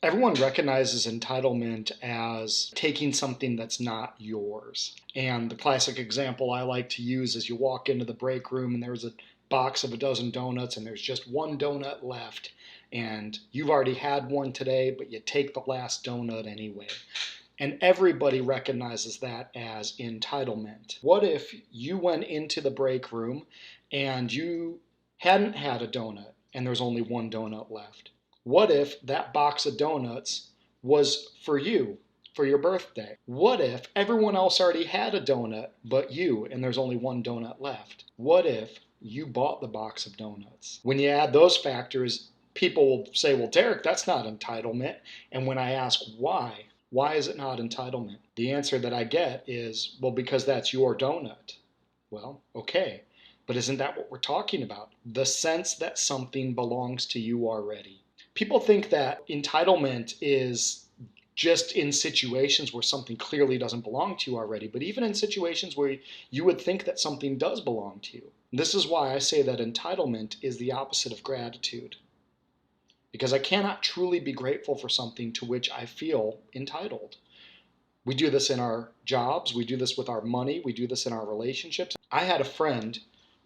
Everyone recognizes entitlement as taking something that's not yours. And the classic example I like to use is you walk into the break room and there's a box of a dozen donuts and there's just one donut left. And you've already had one today, but you take the last donut anyway. And everybody recognizes that as entitlement. What if you went into the break room and you hadn't had a donut and there's only one donut left? What if that box of donuts was for you, for your birthday? What if everyone else already had a donut but you and there's only one donut left? What if you bought the box of donuts? When you add those factors, people will say, well, Derek, that's not entitlement. And when I ask why is it not entitlement? The answer that I get is, well, because that's your donut. Well, okay. But isn't that what we're talking about? The sense that something belongs to you already. People think that entitlement is just in situations where something clearly doesn't belong to you already, but even in situations where you would think that something does belong to you. This is why I say that entitlement is the opposite of gratitude. Because I cannot truly be grateful for something to which I feel entitled. We do this in our jobs, we do this with our money, we do this in our relationships. I had a friend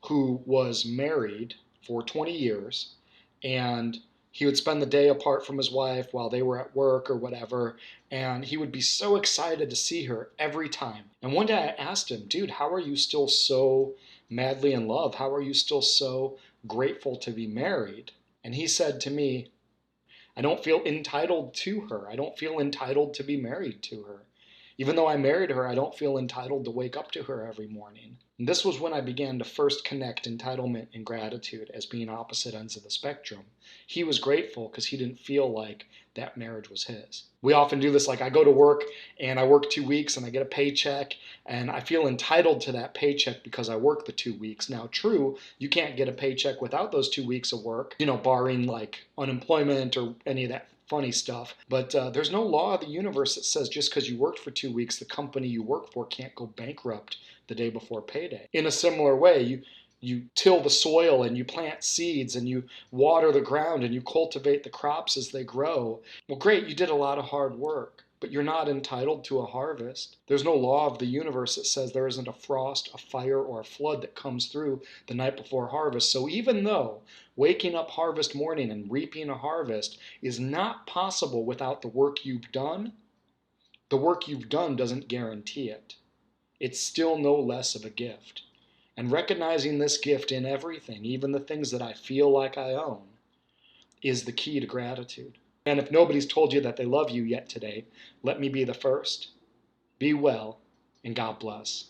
who was married for 20 years, and he would spend the day apart from his wife while they were at work or whatever, and he would be so excited to see her every time. And one day I asked him, dude, how are you still so madly in love? How are you still so grateful to be married? And he said to me, I don't feel entitled to her. I don't feel entitled to be married to her. Even though I married her, I don't feel entitled to wake up to her every morning. And this was when I began to first connect entitlement and gratitude as being opposite ends of the spectrum. He was grateful because he didn't feel like that marriage was his. We often do this, like I go to work and I work 2 weeks and I get a paycheck and I feel entitled to that paycheck because I worked the 2 weeks. Now, true, you can't get a paycheck without those 2 weeks of work, barring like unemployment or any of that funny stuff. But there's no law of the universe that says just because you worked for 2 weeks, the company you work for can't go bankrupt the day before payday. In a similar way, you till the soil and you plant seeds and you water the ground and you cultivate the crops as they grow. Well, great, you did a lot of hard work, but you're not entitled to a harvest. There's no law of the universe that says there isn't a frost, a fire, or a flood that comes through the night before harvest. So even though waking up harvest morning and reaping a harvest is not possible without the work you've done, the work you've done doesn't guarantee it. It's still no less of a gift. And recognizing this gift in everything, even the things that I feel like I own, is the key to gratitude. And if nobody's told you that they love you yet today, let me be the first. Be well, and God bless.